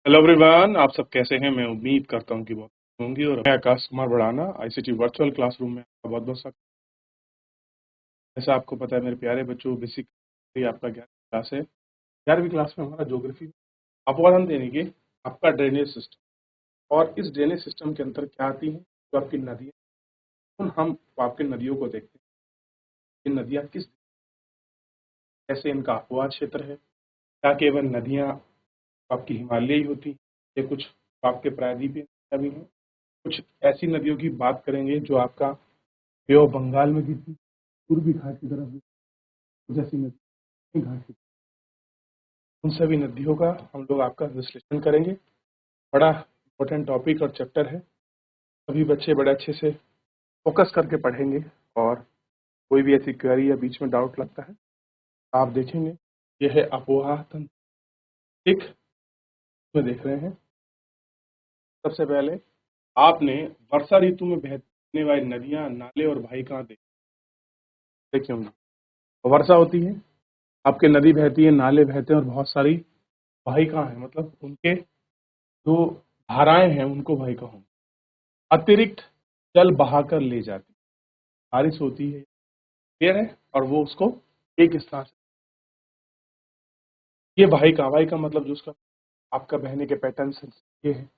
Hello everyone, आप सब कैसे हैं? मैं उम्मीद करता हूं कि बहुत अच्छे होंगी। और मैं आकाश कुमार बढ़ाना आईसीटी वर्चुअल क्लासरूम में आपका बहुत बहुत स्वागत। जैसा आपको पता है मेरे प्यारे बच्चों, बेसिकली आपका 11वीं क्लास है। 11वीं क्लास में हमारा ज्योग्राफी अपवाद हम देंगे आपका ड्रेनेज सिस्टम। और इस ड्रेनेज सिस्टम के अंदर क्या आती है? जो आपकी नदियाँ, हम आपकी नदियों को देखते हैं। ये नदियाँ किस कैसे इनका अपवाद क्षेत्र है? क्या केवल नदियाँ आपकी हिमालयी होती हैं? या कुछ आपके प्रायद्वीपीय नदियाँ भी हैं? कुछ ऐसी नदियों की बात करेंगे जो आपका बे ऑफ बंगाल में गिरती, पूर्वी घाट की तरफ जैसी नदी घाट की, उन सभी नदियों का हम लोग आपका विश्लेषण करेंगे। बड़ा इंपॉर्टेंट टॉपिक और चैप्टर है। सभी बच्चे बड़े अच्छे से फोकस करके पढ़ेंगे। और कोई भी ऐसी क्वेरी या बीच में डाउट लगता है आप देखेंगे। यह है अपोहा तंत्र, ठीक में देख रहे हैं। सबसे पहले आपने वर्षा ऋतु में बहने वाली नदियां, नाले और वाहिकाएं देखे होंगे। वर्षा होती है, आपके नदी बहती है, नाले बहते हैं और बहुत सारी वाहिकाएं हैं, मतलब उनके जो धाराएं हैं उनको वाहिका होंगी। अतिरिक्त जल बहाकर ले जाती, बारिश होती है, क्लियर है, और वो उसको एक स्थान से, ये वाहिका वाहिका मतलब जो उसका आपका बहने के पैटर्न ये है।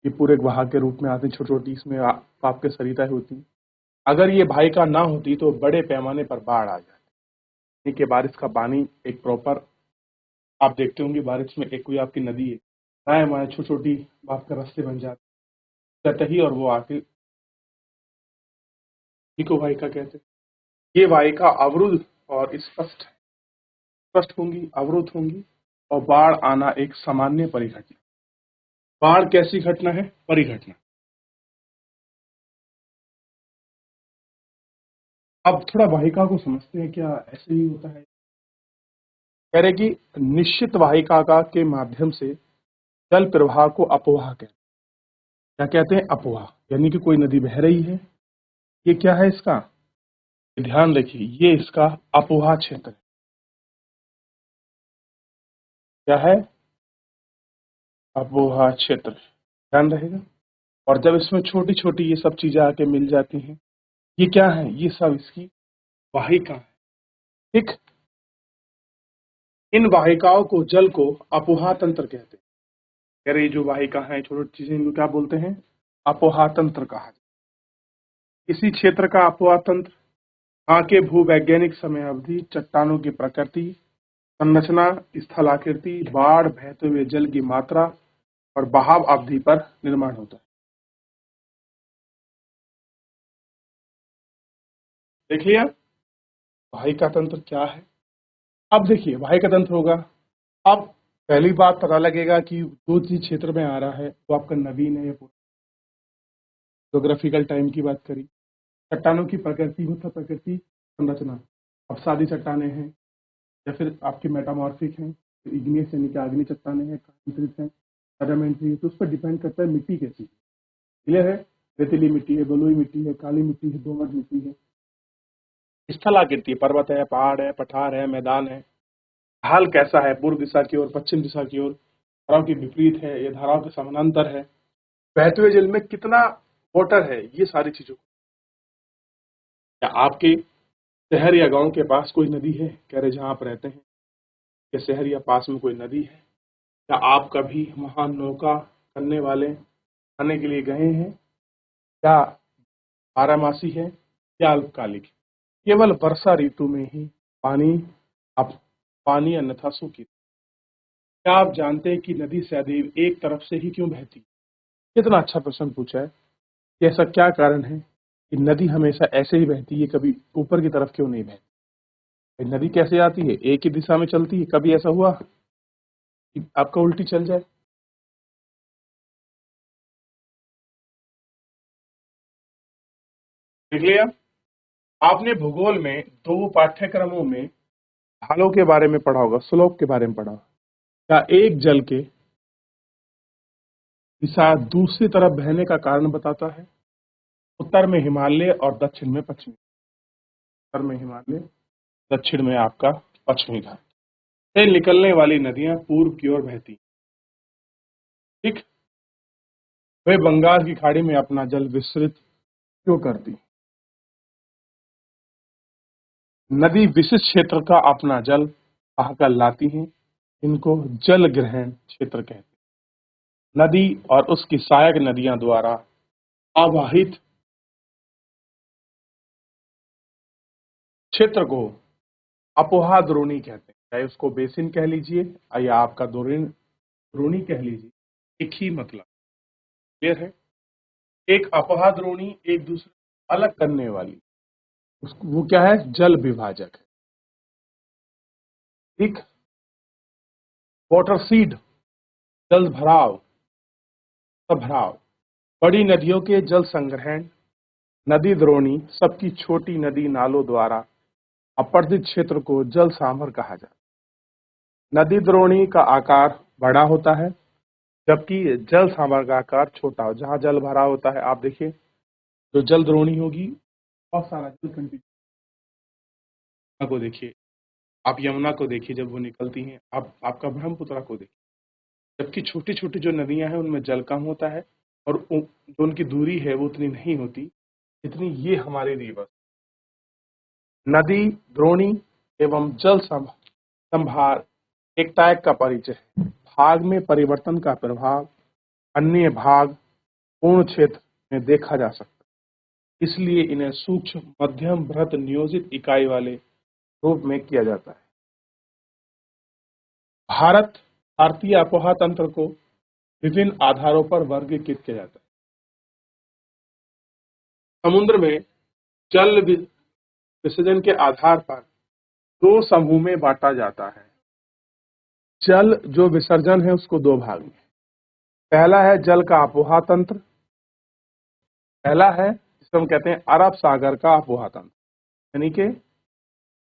ये पूरे बहा के रूप में आती, छोटी छोटी इसमें आपके सरिताएं होती। अगर ये वाहिका ना होती तो बड़े पैमाने पर बाढ़ आ जाती। कि बारिश का पानी एक प्रॉपर, आप देखते होंगे बारिश में एक कोई आपकी नदी है, दाएं बाएं छोटी छोटी आपका रास्ते बन जाते ही, और वो आके इको वाहिका कहते हैं। ये वाहिका अवरुद्ध और स्पष्ट स्पष्ट होंगी, अवरुद्ध होंगी, और बाढ़ आना एक सामान्य परिघटना। बाढ़ कैसी घटना है? परिघटना। अब थोड़ा वाहिका को समझते हैं, क्या ऐसे ही होता है? कह रहे कि निश्चित वाहिका का के माध्यम से जल प्रवाह को अपवाह कहते हैं। क्या कहते हैं? अपवाह। यानी कि कोई नदी बह रही है, ये क्या है इसका? ध्यान रखिए, ये इसका अपवाह क्षेत्र है। क्या है? अपवाह क्षेत्र, ध्यान रहेगा। और जब इसमें छोटी छोटी ये सब चीजें आके मिल जाती हैं, ये क्या है? ये सब इसकी वाहिका है, ठीक। इन वाहिकाओं को, जल को अपोहा तंत्र कहते हैं। कह रहे जो वाहिका है, छोटी छोटी चीजें, इनको क्या बोलते हैं? अपोहा तंत्र कहा जाता है। इसी क्षेत्र का अपोहा तंत्र वहां के भूवैज्ञानिक समयावधि, चट्टानों की प्रकृति, संरचना, स्थलाकृति, बाढ़, बहते हुए जल की मात्रा और बहाव अवधि पर निर्माण होता है। देख लिया वाहिका तंत्र क्या है। अब देखिए वाहिका तंत्र होगा। अब पहली बात पता लगेगा कि जो चीज क्षेत्र में आ रहा है वो आपका नवीन है या ज्योग्राफिकल टाइम की बात करी। चट्टानों की प्रकृति, मतलब प्रकृति, संरचना। अब सादी चट्टाने हैं या फिर आपकी मेटामॉर्फिक हैं, इग्नियस यानी कि आग्नेय चट्टाने हैं, कांक्रीट हैं, सेडिमेंट्री है, तो उस पर डिपेंड करता है मिट्टी कैसी है। क्लियर है? रेतीली मिट्टी है, बलुई मिट्टी है, काली मिट्टी है, दोमट मिट्टी है। स्थलाकृति, पर्वत है, पहाड़ है, पठार है, मैदान है। ढाल कैसा है? पूर्व दिशा की ओर, पश्चिम दिशा की ओर, धाराओं के विपरीत है या धाराओं के समानांतर है। बहते हुए जल में कितना वाटर है, ये सारी चीजों। क्या आपके शहर या गांव के पास कोई नदी है? कह रहे जहां आप रहते हैं, या शहर या पास में कोई नदी है? क्या आप कभी वहां नौका करने वाले आने के लिए गए हैं? क्या बारहमासी है या अल्पकालिक? केवल वर्षा ऋतु में ही पानी, आप पानी अन्यथा सूखी। क्या आप जानते हैं कि नदी सदैव एक तरफ से ही क्यों बहती है? कितना अच्छा प्रश्न पूछा है कि ऐसा क्या कारण है कि नदी हमेशा ऐसे ही बहती है, कभी ऊपर की तरफ क्यों नहीं बहती? नदी कैसे आती है? एक ही दिशा में चलती है। कभी ऐसा हुआ कि आपका उल्टी चल जाए? देख लिया। आपने भूगोल में दो पाठ्यक्रमों में ढालों के बारे में पढ़ा होगा, स्लोप के बारे में पढ़ा होगा। क्या एक जल के दिशा दूसरी तरफ बहने का कारण बताता है? उत्तर में हिमालय और दक्षिण में पश्चिमी। उत्तर में हिमालय, दक्षिण में आपका पश्चिमी घाट से निकलने वाली नदियां पूर्व की ओर बहती। ठीक। वे बंगाल की खाड़ी में अपना जल विस्तृत क्यों करती? नदी विशिष्ट क्षेत्र का अपना जल बहाकर लाती हैं, इनको जल ग्रहण क्षेत्र कहते हैं। नदी और उसकी सहायक नदियां द्वारा आवाहित क्षेत्र को अपोहा द्रोणी कहते हैं, चाहे उसको बेसिन कह लीजिए या आपका द्रोणी कह लीजिए, एक ही मतलब। क्लियर है? एक अपोहा द्रोणी एक दूसरे को अलग करने वाली, वो क्या है? जल विभाजक है। ठीक। वाटर सीड, जल भराव, भराव, बड़ी नदियों के जल संग्रहण, नदी द्रोणी सबकी छोटी नदी नालों द्वारा अपर्दित क्षेत्र को जल सांभर कहा जाता है। नदी द्रोणी का आकार बड़ा होता है, जबकि जल सांभर का आकार छोटा हो। जहां जल भरा होता है, आप देखिए जो जल द्रोणी होगी बहुत सारा जल कंटिन्यू को देखिए, आप यमुना को देखिए जब वो निकलती हैं, आप आपका ब्रह्मपुत्र को देखिए, जबकि छोटी छोटी जो नदियां हैं उनमें जल कम होता है और जो उनकी दूरी है वो उतनी नहीं होती जितनी ये हमारी रिवर। नदी द्रोणी एवं जल संभार एक टाइप का परिचय है। भाग में परिवर्तन का प्रभाव अन्य भाग पूर्ण क्षेत्र में देखा जा सकता है, इसलिए इन्हें सूक्ष्म मध्यम बृहत नियोजित इकाई वाले रूप में किया जाता है। भारतीय अपोहा तंत्र को विभिन्न आधारों पर वर्गीकृत किया जाता है। समुद्र में जल विसर्जन के आधार पर दो समूह में बांटा जाता है। जल जो विसर्जन है उसको दो भाग में, पहला है जल का अपोहा तंत्र, पहला है जिसको हम कहते हैं अरब सागर का अपोहा तंत्र, यानी कि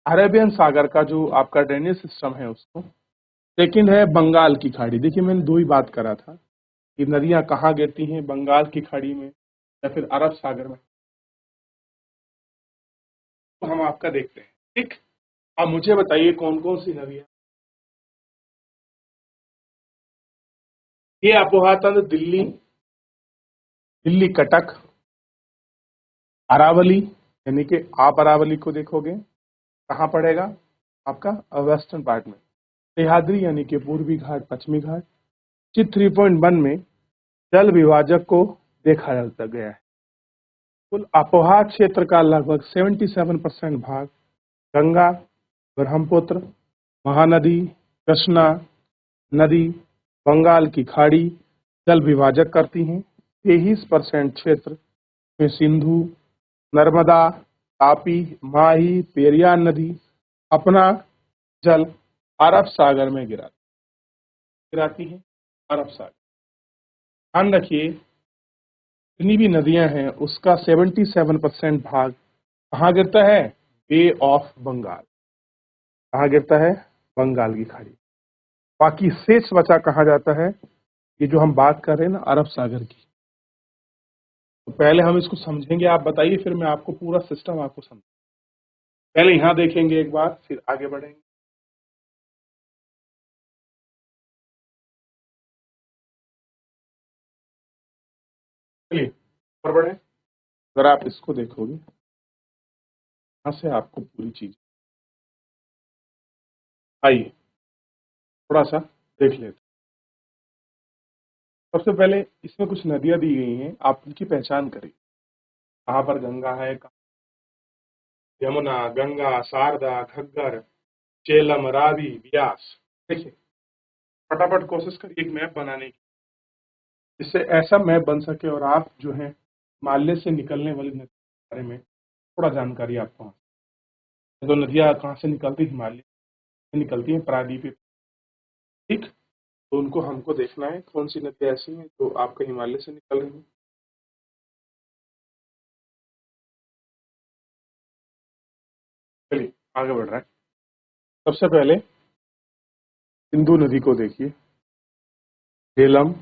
अरेबियन सागर का जो आपका ड्रेनेज सिस्टम है उसको। सेकंड है बंगाल की खाड़ी। देखिए मैंने दो ही बात करा था कि नदियां कहाँ गिरती हैं, बंगाल की खाड़ी में या फिर अरब सागर में। तो हम आपका देखते हैं। ठीक। अब मुझे बताइए कौन कौन सी नदियां। ये अपोहा तंत्र दिल्ली कटक, अरावली, यानी कि आप अरावली को देखोगे कहाँ पड़ेगा आपका वेस्टर्न पार्ट में, सह्याद्री यानी कि पूर्वी घाट पश्चिमी घाट। चित्र 3.1 में जल विभाजक को देखा जाता गया है। कुल अपोहा क्षेत्र का लगभग 77% भाग गंगा, ब्रह्मपुत्र, महानदी, कृष्णा नदी, बंगाल की खाड़ी जल विभाजक करती हैं। 23% क्षेत्र में सिंधु, नर्मदा, तापी, माही, पेरियार नदी अपना जल अरब सागर में गिराती है। अरब सागर, ध्यान रखिए जितनी भी नदियां हैं उसका 77% भाग कहाँ गिरता है? बे ऑफ बंगाल। कहाँ गिरता है? बंगाल की खाड़ी। बाकी शेष बचा कहाँ जाता है? ये जो हम बात कर रहे हैं ना अरब सागर की। तो पहले हम इसको समझेंगे, आप बताइए, फिर मैं आपको पूरा सिस्टम आपको समझ। पहले यहाँ देखेंगे एक बार, फिर आगे बढ़ेंगे। चलिए ऊपर बढ़े। अगर आप इसको देखोगे यहाँ से आपको पूरी चीज आइए थोड़ा सा देख लेते हैं। सबसे पहले इसमें कुछ नदियां दी गई हैं, आप उनकी पहचान करिए। कहाँ पर गंगा है, यमुना, गंगा, शारदा, घग्गर, चेलम, रावी, व्यास। देखिए फटाफट कोशिश करिए एक मैप बनाने की, जिससे ऐसा मैप बन सके और आप जो है हिमालय से निकलने वाली नदी के बारे में थोड़ा जानकारी आपको हो। तो नदियां कहाँ से निकलती? हिमालय से निकलती है, प्रायद्वीपीय। ठीक। तो उनको हमको देखना है कौन सी नदियां ऐसी हैं जो आपके हिमालय से निकल रही हैं। चलिए आगे बढ़ रहा है। सबसे पहले सिंधु नदी को देखिए, झेलम,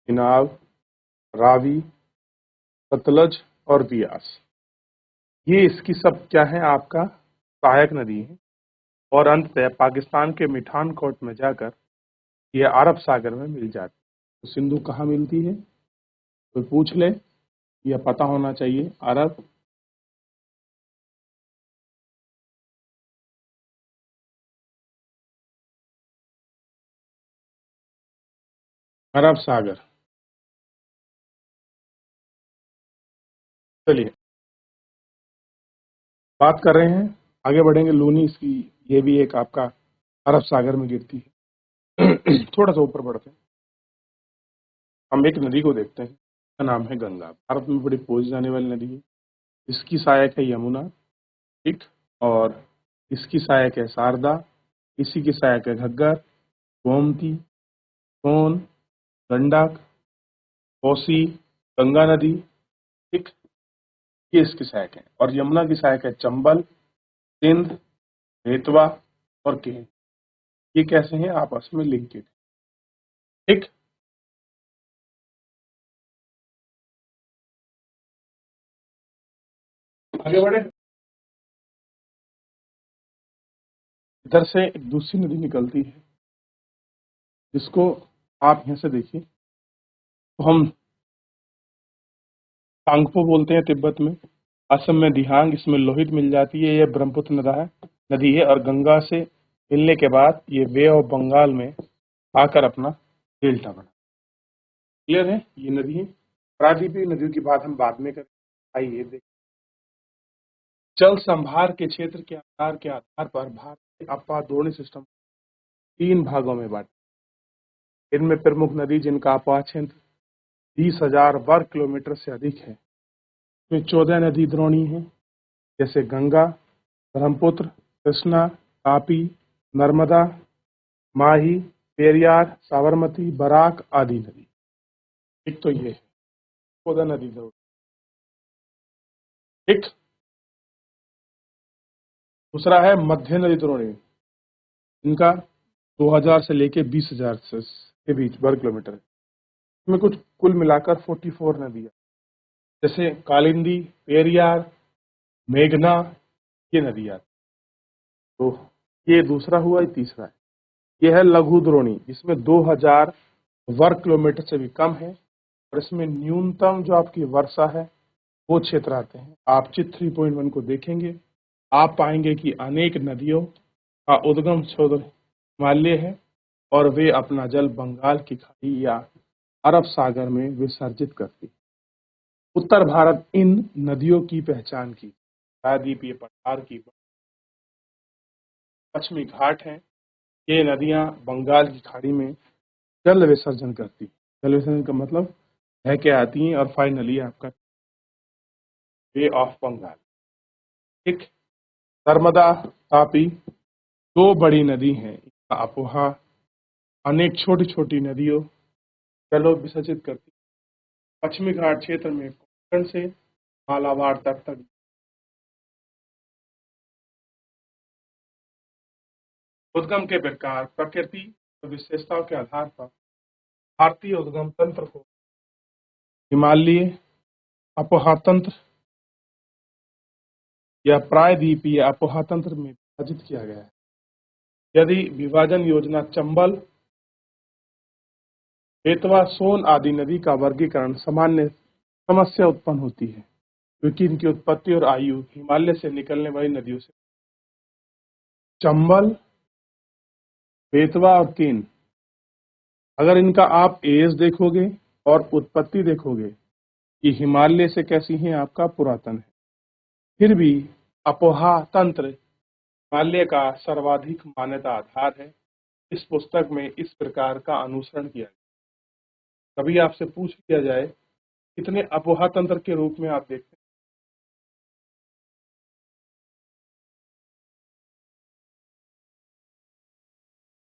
चिनाब, रावी, सतलज और बियास, ये इसकी सब क्या है? आपका सहायक नदी है। और अंततः पाकिस्तान के मिठान कोट में जाकर ये अरब सागर में मिल जाती तो सिंधु कहाँ मिलती है? तो पूछ ले, यह पता होना चाहिए। अरब अरब सागर। चलिए बात कर रहे हैं, आगे बढ़ेंगे। लूनी इसकी, ये भी एक आपका अरब सागर में गिरती है। थोड़ा सा ऊपर बढ़ते हैं, हम एक नदी को देखते हैं, इसका नाम है गंगा। भारत में बड़ी पूजी जाने वाली नदी है। इसकी सहायक है यमुना, ठीक, और इसकी सहायक है शारदा, इसी की सहायक है घग्गर, गोमती, सोन, गंडक, कोसी, गंगा नदी, ठीक, ये इसकी सहायक है। और यमुना की सहायक है चंबल, सिंध, बेतवा और केन। ये कैसे हैं? आपस में लिंकेड, ठीक। आगे बढ़े, इधर से एक दूसरी नदी निकलती है, जिसको आप यहां से देखिए तो हम तांगपो बोलते हैं तिब्बत में, असम में दिहांग, इसमें लोहित मिल जाती है। ये ब्रह्मपुत्र नदी है और गंगा से मिलने के बाद ये बे ऑफ बंगाल में आकर अपना डेल्टा बना। क्लियर है? ये नदी है। प्रायद्वीपीय नदियों की बात हम बाद में करें। आइए देख, जल संभार के क्षेत्र के आधार पर भारत के अपादोनी सिस्टम 3 भागों में बांटा। इनमें प्रमुख नदी जिनका अपार क्षेत्र 20,000 वर्ग किलोमीटर से अधिक है, इसमें 14 नदी द्रोणी हैं, जैसे गंगा, ब्रह्मपुत्र, कृष्णा, तापी, नर्मदा, माही, पेरियार, साबरमती, बराक आदि नदी। एक तो ये है 14 नदी द्रोणी, ठीक। दूसरा है मध्य नदी द्रोणी, इनका 2000 से लेके 20,000 के बीच वर्ग किलोमीटर है। इसमें कुछ कुल मिलाकर 44 नदियां, जैसे कालिंदी, पेरियार, मेघना, ये नदियां। तो ये दूसरा हुआ, ये तीसरा है। ये है लघु द्रोणी, जिसमें 2000 वर्ग किलोमीटर से भी कम है, और इसमें न्यूनतम जो आपकी वर्षा है वो क्षेत्र आते हैं। आप चित्र 3.1 को देखेंगे, आप पाएंगे कि अनेक नदियों का उद्गम क्षेत्र हिमालय है, और वे अपना जल बंगाल की खाड़ी या अरब सागर में विसर्जित करती। उत्तर भारत इन नदियों की पहचान की प्रायद्वीपीय पठार की पश्चिमी घाट है। ये नदियां बंगाल की खाड़ी में जल विसर्जन करती। जल विसर्जन का मतलब बह के आती हैं और फाइनली आपका बे ऑफ बंगाल, ठीक। नर्मदा, तापी, 2 बड़ी नदी हैं। इनका अपोहा अनेक छोटी छोटी नदियों जल विसर्जित करती। पश्चिमी घाट क्षेत्र में कोंकण से मालाबार तट तक। उद्गम के प्रकार प्रकृति और विशेषताओं के आधार पर भारतीय उद्गम तंत्र को हिमालयी, अपोहा तंत्र या प्रायद्वीपीय अपोहा तंत्र में विभाजित किया गया है। यदि विभाजन योजना चंबल, बेतवा, सोन आदि नदी का वर्गीकरण सामान्य समस्या उत्पन्न होती है, क्योंकि इनकी उत्पत्ति और आयु हिमालय से निकलने वाली नदियों से। चंबल, बेतवा और केन, अगर इनका आप एज देखोगे और उत्पत्ति देखोगे कि हिमालय से कैसी है, आपका पुरातन है, फिर भी अपोहा तंत्र हिमालय का सर्वाधिक मान्यता आधार है। इस पुस्तक में इस प्रकार का अनुसरण किया गया। कभी आपसे पूछ लिया जाए कितने अपोहा तंत्र के रूप में आप देखते हैं,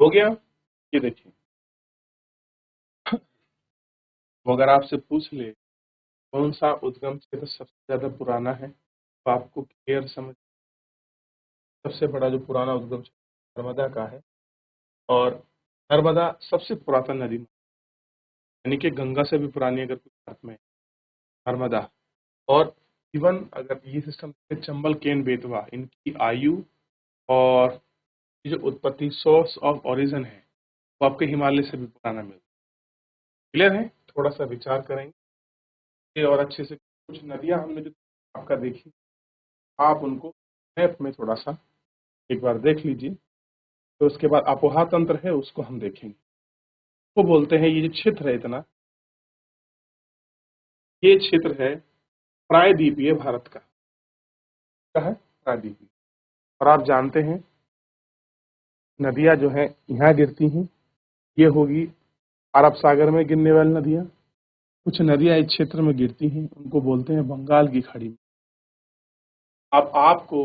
हो गया? ये देखिए, तो अगर आपसे पूछ ले कौन सा उद्गम क्षेत्र सबसे ज्यादा पुराना है, तो आपको क्लियर समझ, सबसे बड़ा जो पुराना उद्गम क्षेत्र नर्मदा का है। और नर्मदा सबसे पुरातन नदी, यानी कि गंगा से भी पुरानी अगर कुछ अर्थ में नर्मदा। और इवन अगर ये सिस्टम चंबल, केन, बेतवा, इनकी आयु और ये जो उत्पत्ति सोर्स ऑफ ओरिजिन है वो आपके हिमालय से भी पुराना मिलता है। क्लियर है? थोड़ा सा विचार करेंगे और अच्छे से कुछ नदियां हमने जो आपका देखी, आप उनको मैप में थोड़ा सा एक बार देख लीजिए। तो उसके बाद अपोहा तंत्र है उसको हम देखेंगे। वो बोलते हैं ये जो क्षेत्र है इतना, ये क्षेत्र है प्रायद्वीपीय भारत का। क्या है? प्रायद्वीपीय। और आप जानते हैं नदियां जो है यहाँ गिरती हैं, ये होगी अरब सागर में गिरने वाली नदियां। कुछ नदियां इस क्षेत्र में गिरती हैं, उनको बोलते हैं बंगाल की खाड़ी में। अब आपको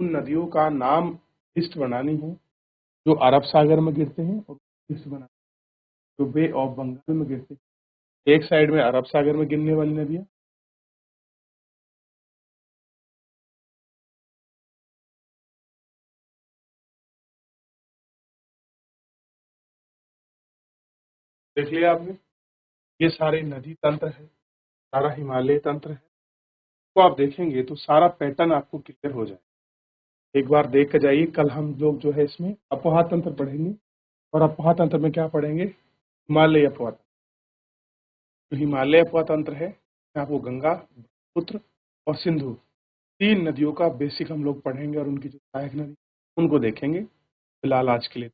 उन नदियों का नाम लिस्ट बनानी है जो अरब सागर में गिरते हैं, और लिस्ट बनानी जो बे ऑफ बंगाल में गिरते हैं। एक साइड में अरब सागर में गिरने वाली नदियां, देख लिया आपने। ये सारे नदी तंत्र है, सारा हिमालय तंत्र है। तो आप देखेंगे तो सारा पैटर्न आपको क्लियर हो जाए। एक बार देख कर जाइए। कल हम लोग जो है इसमें अपोहा तंत्र पढ़ेंगे, और अपोहा तंत्र में क्या पढ़ेंगे? हिमालय अपोहा तंत्र। जो हिमालय अपोहा तंत्र है, आपको गंगा, ब्रह्मपुत्र और सिंधु, तीन नदियों का बेसिक हम लोग पढ़ेंगे, और उनकी जो सहायक नदी उनको देखेंगे। फिलहाल आज के लिए